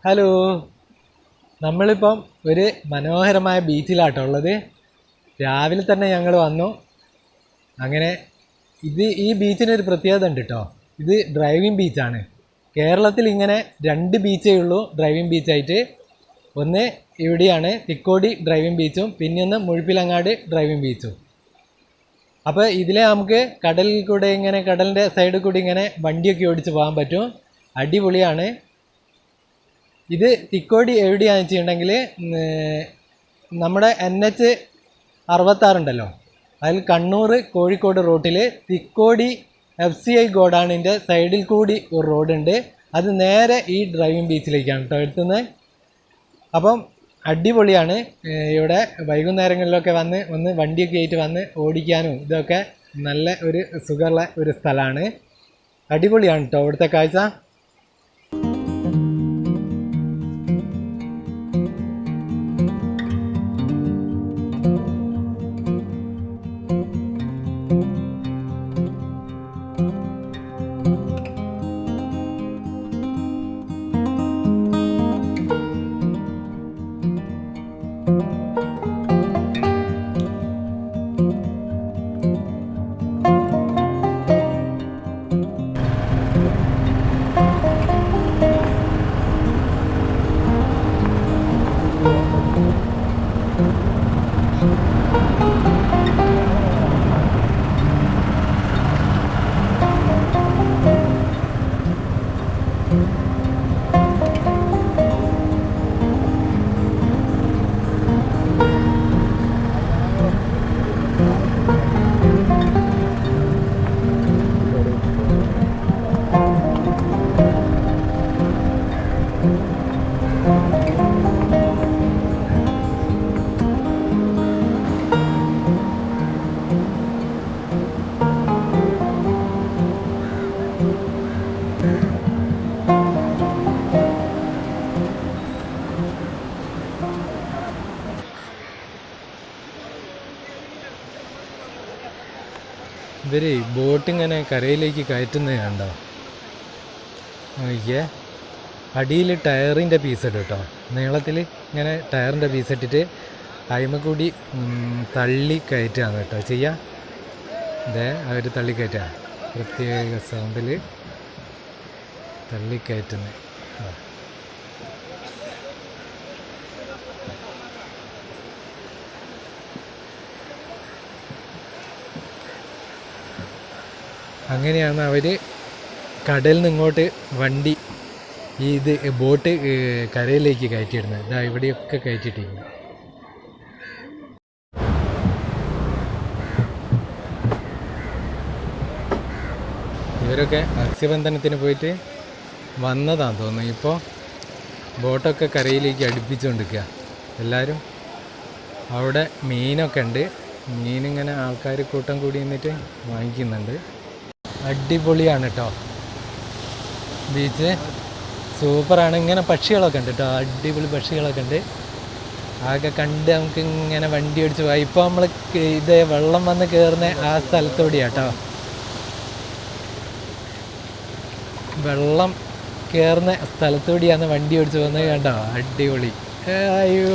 Hello, നമ്മളിപ്പം ഒരു മനോഹരമായ ബീച്ചിലാട്ടുള്ളത്. രാവിലെ തന്നെ ഞങ്ങൾ വന്നു. അങ്ങനെ ഈ ബീച്ചിനൊരു പ്രത്യേകത ഉണ്ട് കേട്ടോ. ഇത് ഡ്രൈവിംഗ് ബീച്ചാണ്. കേരളത്തിൽ ഇങ്ങനെ രണ്ട് ബീച്ചേ ഉള്ളൂ ഡ്രൈവിംഗ് ബീച്ചായിട്ട്. ഒന്ന് ഇവിടെയാണ് തിക്കോടി ഡ്രൈവിംഗ് ബീച്ചും, പിന്നെ ഒന്ന് മുഴുപ്പിലങ്ങാട് ഡ്രൈവിംഗ് ബീച്ചും. അപ്പോൾ ഇതിലെ നമുക്ക് കടലിൽ കൂടെ ഇങ്ങനെ കടലിൻ്റെ സൈഡിൽ കൂടി ഇങ്ങനെ വണ്ടിയൊക്കെ ഓടിച്ച് പോകാൻ പറ്റും. അടിപൊളിയാണ്. ഇത് തിക്കോടി എവിടെയാണെന്ന് വെച്ചിട്ടുണ്ടെങ്കിൽ നമ്മുടെ NH 66 ഉണ്ടല്ലോ, അതിൽ കണ്ണൂർ കോഴിക്കോട് റൂട്ടിൽ തിക്കോടി FCI ഗോഡാണിൻ്റെ സൈഡിൽ കൂടി ഒരു റോഡുണ്ട്. അത് നേരെ ഈ ഡ്രൈവിംഗ് ബീച്ചിലേക്കാണ് കേട്ടോ എത്തുന്നത്. അപ്പം അടിപൊളിയാണ്. ഇവിടെ വൈകുന്നേരങ്ങളിലൊക്കെ ഒന്ന് വണ്ടിയൊക്കെ ആയിട്ട് വന്ന് ഓടിക്കാനും ഇതൊക്കെ നല്ല ഒരു സുഖമുള്ള ഒരു സ്ഥലമാണ്. അടിപൊളിയാണ് കേട്ടോ ഇവിടുത്തെ കാഴ്ച. ഇവര് ബോട്ട് ഇങ്ങനെ കരയിലേക്ക് കയറ്റുന്നത് കണ്ടോ? നോക്കിയേ, അടിയിൽ ടയറിൻ്റെ പീസ് ഇട്ട് കേട്ടോ, നീളത്തിൽ ഇങ്ങനെ ടയറിൻ്റെ പീസ് ഇട്ടിട്ട് അയിമ കൂടി തള്ളി കയറ്റുകയാണ് കേട്ടോ ചെയ്യുക. ഇതേ അവർ തള്ളിക്കയറ്റുക, പ്രത്യേക സൗണ്ടിൽ തള്ളിക്കയറ്റുന്നത്. അങ്ങനെയാണ് അവർ കടലിൽ നിന്ന് ഇങ്ങോട്ട് വണ്ടി ഇത് ബോട്ട് കരയിലേക്ക് കയറ്റിയിടുന്നത്. ഇതാ ഇവിടെയൊക്കെ കയറ്റിയിട്ടിരുന്നു. ഇവരൊക്കെ മത്സ്യബന്ധനത്തിന് പോയിട്ട് വന്നതാണെന്ന് തോന്നുന്നു. ഇപ്പോൾ ബോട്ടൊക്കെ കരയിലേക്ക് അടുപ്പിച്ചുകൊണ്ടിരിക്കുക എല്ലാവരും. അവിടെ മീനൊക്കെ ഉണ്ട്. മീനിങ്ങനെ ആൾക്കാർ കൂട്ടം കൂടി നിന്നിട്ട് വാങ്ങിക്കുന്നുണ്ട്. അടിപൊളിയാണ് കേട്ടോ ബീച്ച്, സൂപ്പറാണ്. ഇങ്ങനെ പക്ഷികളൊക്കെ ഉണ്ട് കേട്ടോ, അടിപൊളി പക്ഷികളൊക്കെ ഉണ്ട്. ആകെ കണ്ട് നമുക്ക് ഇങ്ങനെ വണ്ടി ഓടിച്ച് പോകാം. ഇപ്പോൾ നമ്മൾ ഇത് വെള്ളം വന്ന് കയറുന്ന ആ സ്ഥലത്തോടെയാണ് കേട്ടോ, വെള്ളം കയറുന്ന സ്ഥലത്തോടെയാണ് വണ്ടി ഓടിച്ച് പോകുന്നത്. കണ്ടോ, അടിപൊളി. അയ്യോ,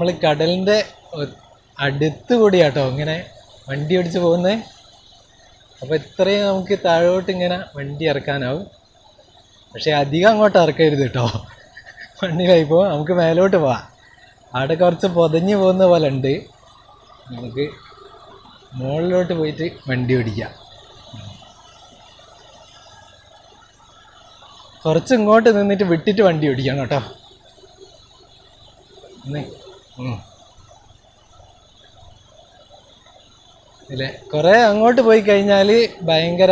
നമ്മൾ കടലിൻ്റെ അടുത്ത് കൂടിയാട്ടോ ഇങ്ങനെ വണ്ടി ഓടിച്ച് പോകുന്നത്. അപ്പോൾ ഇത്രയും നമുക്ക് താഴോട്ട് ഇങ്ങനെ വണ്ടി ഇറക്കാനാവും. പക്ഷേ അധികം അങ്ങോട്ട് ഇറക്കരുത് കേട്ടോ, വണ്ടിയിലായി പോവാം. നമുക്ക് മേലോട്ട് പോവാം. അവിടെ കുറച്ച് പൊതഞ്ഞ് പോകുന്ന പോലെ ഉണ്ട്. നമുക്ക് മുകളിലോട്ട് പോയിട്ട് വണ്ടി ഓടിക്കാം. കുറച്ച് ഇങ്ങോട്ട് നിന്നിട്ട് വിട്ടിട്ട് വണ്ടി ഓടിക്കണം കേട്ടോ. ഇല്ലേ, കുറേ അങ്ങോട്ട് പോയി കഴിഞ്ഞാൽ ഭയങ്കര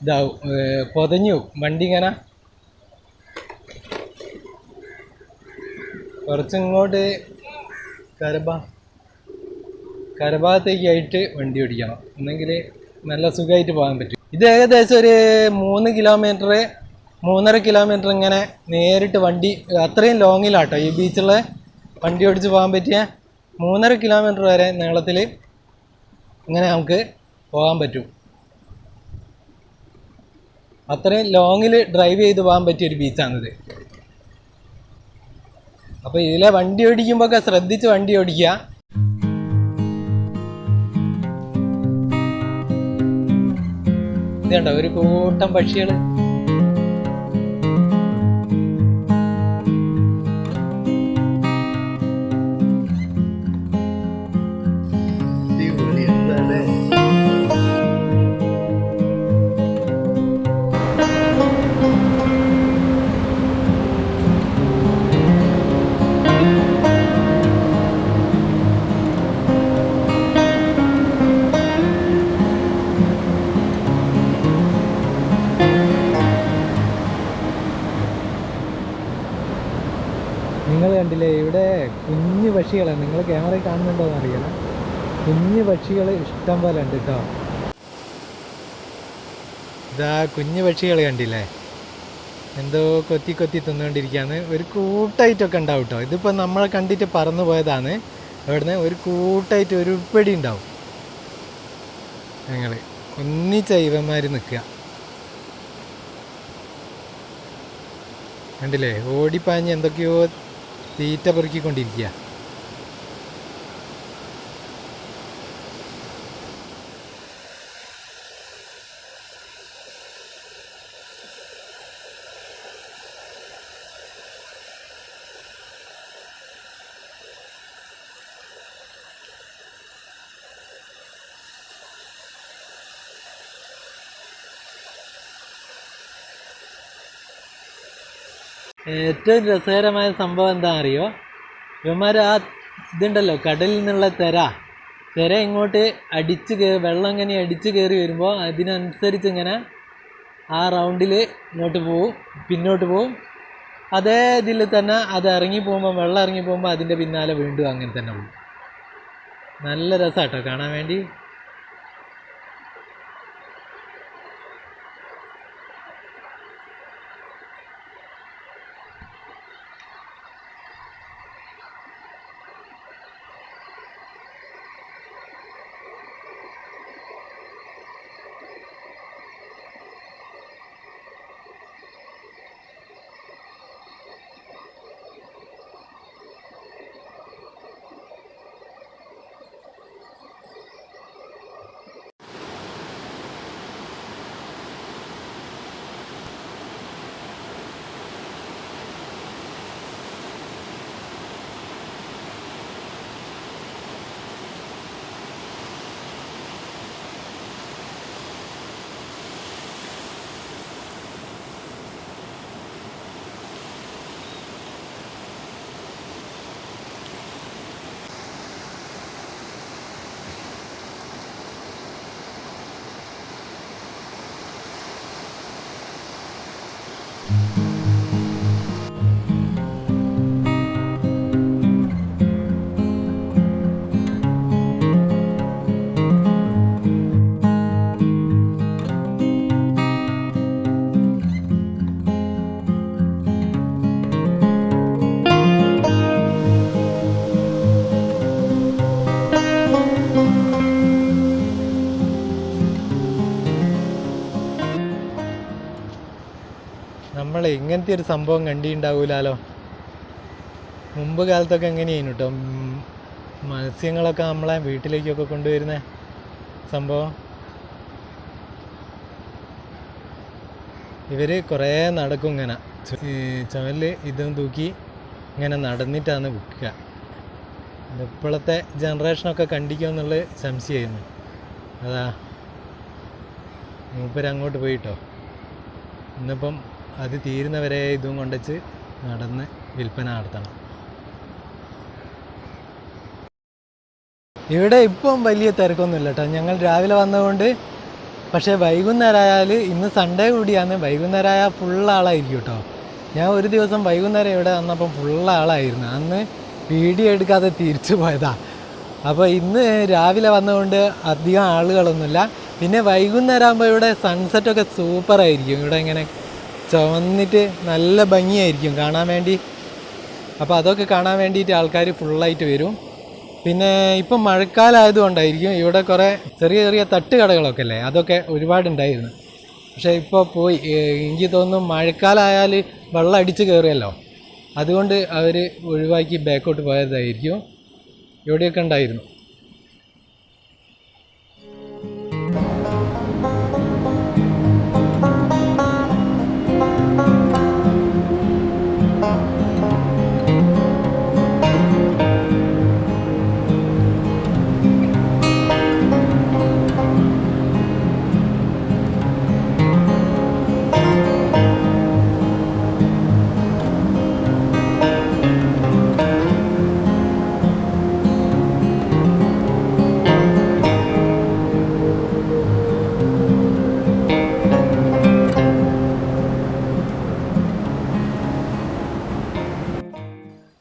ഇതാവും, പൊതഞ്ഞു വണ്ടി. ഇങ്ങനെ കുറച്ചിങ്ങോട്ട് കരഭാഗത്തേക്കായിട്ട് വണ്ടി ഓടിക്കണം, എന്നെങ്കിൽ നല്ല സുഖമായിട്ട് പോകാൻ പറ്റും. ഇത് ഏകദേശം ഒരു 3 കിലോമീറ്റർ 3.5 കിലോമീറ്റർ ഇങ്ങനെ നേരിട്ട് വണ്ടി, അത്രയും ലോങ്ങിലാട്ടോ ഈ ബീച്ചിൽ വണ്ടി ഓടിച്ച് പോകാൻ പറ്റിയ. 3.5 കിലോമീറ്റർ വരെ നീളത്തിൽ ഇങ്ങനെ നമുക്ക് പോകാൻ പറ്റും. അത്രയും ലോങ്ങിൽ ഡ്രൈവ് ചെയ്ത് പോകാൻ പറ്റിയൊരു ബീച്ചാണിത്. അപ്പോൾ ഇതിലെ വണ്ടി ഓടിക്കുമ്പോഴൊക്കെ ശ്രദ്ധിച്ച് വണ്ടി ഓടിക്കുക. ഇതുണ്ടോ ഒരു കൂട്ടം പക്ഷികൾ. നിങ്ങൾ കണ്ടില്ലേ, ഇവിടെ കുഞ്ഞു പക്ഷികളാണ്. നിങ്ങൾ ക്യാമറയിൽ കാണുന്നുണ്ടോ എന്ന് അറിയില്ല. കുഞ്ഞു പക്ഷികൾ ഇഷ്ടം പോലെ ഉണ്ട് കേട്ടോ. ഇതാ കുഞ്ഞു പക്ഷികൾ കണ്ടില്ലേ, എന്തോ കൊത്തി കൊത്തി തിന്നുകൊണ്ടിരിക്കുകയാണ്. ഒരു കൂട്ടായിട്ടൊക്കെ ഉണ്ടാവും കേട്ടോ. ഇതിപ്പോൾ നമ്മളെ കണ്ടിട്ട് പറന്നു പോയതാണ്. അവിടുന്ന് ഒരു കൂട്ടായിട്ട് ഒരു ഉൾപ്പെടി ഉണ്ടാവും. ഞങ്ങൾ ഒന്നിച്ച ഇവന്മാർ നിൽക്കുക കണ്ടില്ലേ, ഓടിപ്പാഞ്ഞ് എന്തൊക്കെയോ തീറ്റ പെറുക്കിക്കൊണ്ടിരിക്കുക. ഏറ്റവും രസകരമായ സംഭവം എന്താ അറിയോ, ഇവന്മാർ ആ ഇതുണ്ടല്ലോ കടലിൽ നിന്നുള്ള തിര ഇങ്ങോട്ട് വെള്ളം ഇങ്ങനെ അടിച്ച് കയറി വരുമ്പോൾ അതിനനുസരിച്ച് ഇങ്ങനെ ആ റൗണ്ടിൽ ഇങ്ങോട്ട് പോവും, പിന്നോട്ട് പോവും. അതേ ഇതിൽ തന്നെ അത് ഇറങ്ങി പോകുമ്പോൾ, വെള്ളം ഇറങ്ങി പോകുമ്പോൾ അതിൻ്റെ പിന്നാലെ വീണ്ടും അങ്ങനെ തന്നെ പോകും. നല്ല രസമാട്ടോ കാണാൻ വേണ്ടി. നമ്മൾ ഇങ്ങനത്തെ ഒരു സംഭവം കണ്ടിട്ടുണ്ടാവൂലോ. മുമ്പ് കാലത്തൊക്കെ എങ്ങനെയായിരുന്നു കേട്ടോ മത്സ്യങ്ങളൊക്കെ നമ്മളെ വീട്ടിലേക്കൊക്കെ കൊണ്ടുവരുന്ന സംഭവം. ഇവർ കുറേ നടക്കും ഇങ്ങനെ ചുമലിൽ ഇതും തൂക്കി ഇങ്ങനെ നടന്നിട്ടാണ് വിൽക്കുക. ഇപ്പോഴത്തെ ജനറേഷനൊക്കെ കണ്ടിക്കുമെന്നുള്ള സംശയമായിരുന്നു. അതാ മൂപ്പരങ്ങോട്ട് പോയിട്ടോ. ഇന്നിപ്പം അത് തീരുന്നവരെ ഇതും കൊണ്ടുവച്ച് നടന്ന് വിൽപ്പന നടത്തണം. ഇവിടെ ഇപ്പം വലിയ തിരക്കൊന്നുമില്ല കേട്ടോ. ഞങ്ങൾ രാവിലെ വന്നതുകൊണ്ട്. പക്ഷേ വൈകുന്നേരമായാൽ ഇന്ന് സൺഡേ കൂടിയാണ്, വൈകുന്നേരമായാൽ ഫുള്ളാളായിരിക്കും കേട്ടോ. ഞാൻ ഒരു ദിവസം വൈകുന്നേരം ഇവിടെ വന്നപ്പം ഫുള്ളാളായിരുന്നു. അന്ന് വീഡിയോ എടുക്കാതെ തിരിച്ചു പോയതാ. അപ്പോൾ ഇന്ന് രാവിലെ വന്നതുകൊണ്ട് അധികം ആളുകളൊന്നുമില്ല. പിന്നെ വൈകുന്നേരം ആകുമ്പോൾ ഇവിടെ സൺസെറ്റൊക്കെ സൂപ്പറായിരിക്കും. ഇവിടെ ഇങ്ങനെ ചുവന്നിട്ട് നല്ല ഭംഗിയായിരിക്കും കാണാൻ വേണ്ടി. അപ്പോൾ അതൊക്കെ കാണാൻ വേണ്ടിയിട്ട് ആൾക്കാർ ഫുള്ളായിട്ട് വരും. പിന്നെ ഇപ്പം മഴക്കാലമായതുകൊണ്ടായിരിക്കും ഇവിടെ കുറേ ചെറിയ ചെറിയ തട്ടുകടകളൊക്കെ അല്ലേ, അതൊക്കെ ഒരുപാടുണ്ടായിരുന്നു. പക്ഷേ ഇപ്പോൾ പോയി. എനിക്ക് തോന്നുന്നു മഴക്കാലമായാൽ വെള്ളം അടിച്ച് കയറുമല്ലോ, അതുകൊണ്ട് അവർ ഒഴിവാക്കി ബാക്കോട്ട് പോയതായിരിക്കും. ഇവിടെയൊക്കെ ഉണ്ടായിരുന്നു.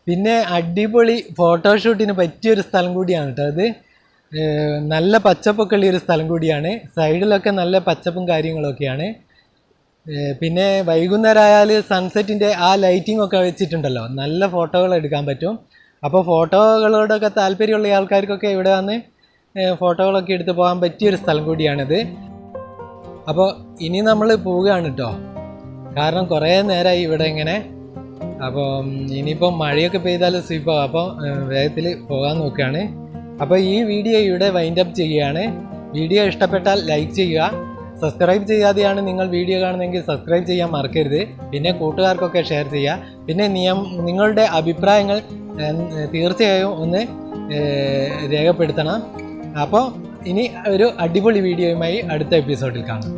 പിന്നെ അടിപൊളി ഫോട്ടോഷൂട്ടിന് പറ്റിയൊരു സ്ഥലം കൂടിയാണ് കേട്ടോ അത്. നല്ല പച്ചപ്പൊക്കെ ഉള്ളൊരു സ്ഥലം കൂടിയാണ്. സൈഡിലൊക്കെ നല്ല പച്ചപ്പും കാര്യങ്ങളൊക്കെയാണ്. പിന്നെ വൈകുന്നേരം ആയാൽ സൺസെറ്റിൻ്റെ ആ ലൈറ്റിംഗ് ഒക്കെ വെച്ചിട്ടുണ്ടല്ലോ, നല്ല ഫോട്ടോകൾ എടുക്കാൻ പറ്റും. അപ്പോൾ ഫോട്ടോകളോടൊക്കെ താല്പര്യമുള്ള ആൾക്കാർക്കൊക്കെ ഇവിടെ വന്ന് ഫോട്ടോകളൊക്കെ എടുത്ത് പോകാൻ പറ്റിയൊരു സ്ഥലം കൂടിയാണിത്. അപ്പോൾ ഇനി നമ്മൾ പോവുകയാണ് കേട്ടോ. കാരണം കുറേ നേരമായി ഇവിടെ ഇങ്ങനെ. അപ്പോൾ ഇനിയിപ്പം മഴയൊക്കെ പെയ്താൽ സ്ലിപ്പാകും. അപ്പോൾ വേഗത്തിൽ പോകാൻ നോക്കുകയാണ്. അപ്പോൾ ഈ വീഡിയോ ഇവിടെ വൈൻഡ് അപ്പ് ചെയ്യുകയാണ്. വീഡിയോ ഇഷ്ടപ്പെട്ടാൽ ലൈക്ക് ചെയ്യുക. സബ്സ്ക്രൈബ് ചെയ്യാതെയാണ് നിങ്ങൾ വീഡിയോ കാണുന്നതെങ്കിൽ സബ്സ്ക്രൈബ് ചെയ്യാൻ മറക്കരുത്. പിന്നെ കൂട്ടുകാർക്കൊക്കെ ഷെയർ ചെയ്യുക. പിന്നെ നിങ്ങളുടെ അഭിപ്രായങ്ങൾ തീർച്ചയായും ഒന്ന് രേഖപ്പെടുത്തണം. അപ്പോൾ ഇനി ഒരു അടിപൊളി വീഡിയോയുമായി അടുത്ത എപ്പിസോഡിൽ കാണാം.